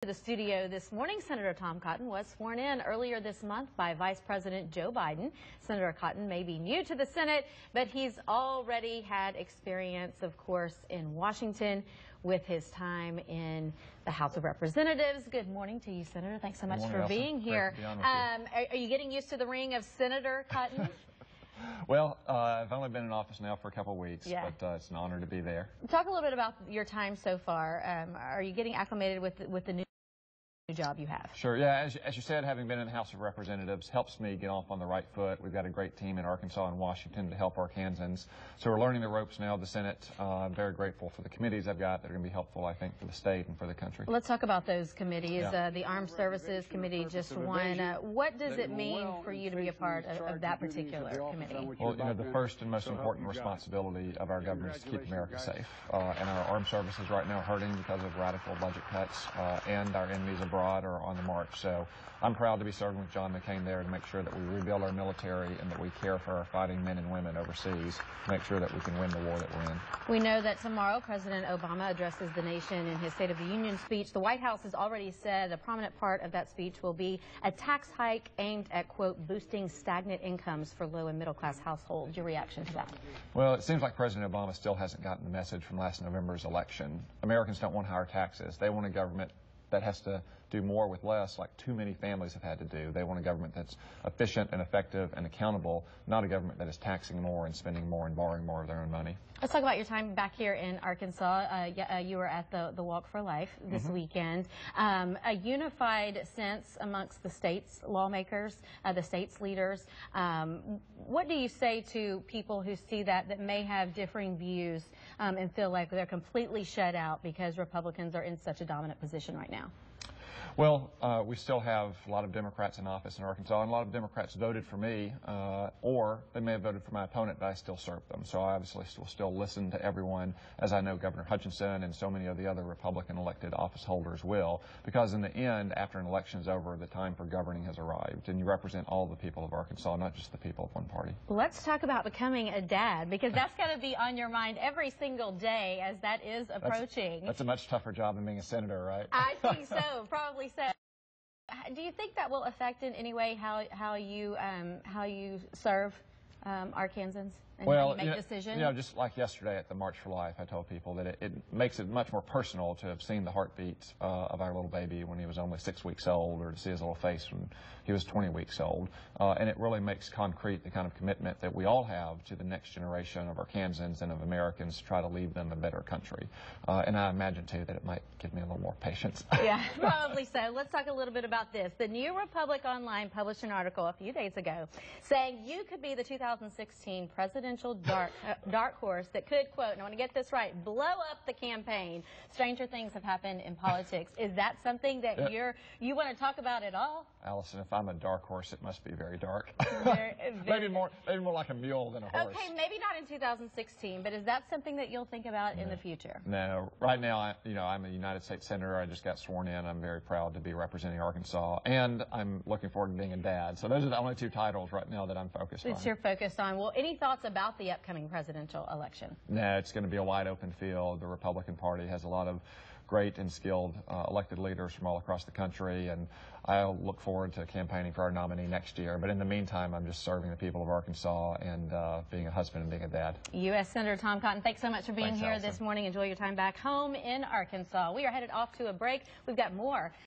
To the studio this morning, Senator Tom Cotton was sworn in earlier this month by Vice President Joe Biden. Senator Cotton may be new to the Senate, but he's already had experience, of course, in Washington with his time in the House of Representatives. Good morning to you, Senator. Thanks so much for being here. Are you getting used to the ring of Senator Cotton? Well, I've only been in office now for a couple of weeks, yeah. but it's an honor to be there. Talk a little bit about your time so far. Are you getting acclimated with the new job you have? Sure, yeah, as you said, having been in the House of Representatives helps me get off on the right foot. We've got a great team in Arkansas and Washington to help Arkansans. So we're learning the ropes now of the Senate. I'm very grateful for the committees I've got that are going to be helpful, I think, for the state and for the country. Let's talk about those committees. Yeah. The Armed Services Committee just won. What does it mean for you to be a part of that particular committee? Well, you know, the first and most important responsibility of our government is to keep America safe. And our armed services right now are hurting because of radical budget cuts, and our enemies abroad are on the march. So I'm proud to be serving with John McCain there to make sure that we rebuild our military and that we care for our fighting men and women overseas to make sure that we can win the war that we're in. We know that tomorrow President Obama addresses the nation in his State of the Union speech. The White House has already said a prominent part of that speech will be a tax hike aimed at, quote, boosting stagnant incomes for low and middle class households. Your reaction to that? Well, it seems like President Obama still hasn't gotten the message from last November's election. Americans don't want higher taxes. They want a government that has to do more with less, like too many families have had to do. They want a government that's efficient and effective and accountable, not a government that is taxing more and spending more and borrowing more of their own money. Let's talk about your time back here in Arkansas. You were at the Walk for Life this weekend. A unified sense amongst the state's lawmakers, the state's leaders. What do you say to people who see that may have differing views and feel like they're completely shut out because Republicans are in such a dominant position right now? Well, we still have a lot of Democrats in office in Arkansas, and a lot of Democrats voted for me, or they may have voted for my opponent, but I still serve them. So I obviously will still listen to everyone, as I know Governor Hutchinson and so many of the other Republican elected office holders will, because in the end, after an election is over, the time for governing has arrived, and you represent all the people of Arkansas, not just the people of one party. Let's talk about becoming a dad, because that's got to be on your mind every single day as that is approaching. That's a much tougher job than being a senator, right? I think so, probably so. Do you think that will affect in any way how you serve Arkansans and how you make decisions? You know, just like yesterday at the March for Life, I told people that it makes it much more personal to have seen the heartbeat of our little baby when he was only 6 weeks old, or to see his little face when he was 20 weeks old. And it really makes concrete the kind of commitment that we all have to the next generation of Arkansans and of Americans to try to leave them a better country. And I imagine, too, that it might give me a little more patience. Yeah, probably so. Let's talk a little bit about this. The New Republic Online published an article a few days ago saying you could be the 2016 presidential dark horse that could, quote, and I want to get this right, blow up the campaign. Stranger things have happened in politics. Is that something that you want to talk about at all? Allison, if I'm a dark horse, it must be very dark. Maybe more like a mule than a horse. Okay, maybe not in 2016, but is that something that you'll think about in the future? No. Right now, I'm a United States Senator. I just got sworn in. I'm very proud to be representing Arkansas, and I'm looking forward to being a dad. So those are the only two titles right now that I'm focused on. That you're focused on. Well, any thoughts about the upcoming presidential election? No, it's going to be a wide open field. The Republican Party has a lot of great and skilled elected leaders from all across the country, and I'll look forward to campaigning for our nominee next year. But in the meantime, I'm just serving the people of Arkansas and being a husband and being a dad. U.S. Senator Tom Cotton, thanks so much for being here Allison. this morning. Enjoy your time back home in Arkansas. We are headed off to a break. We've got more.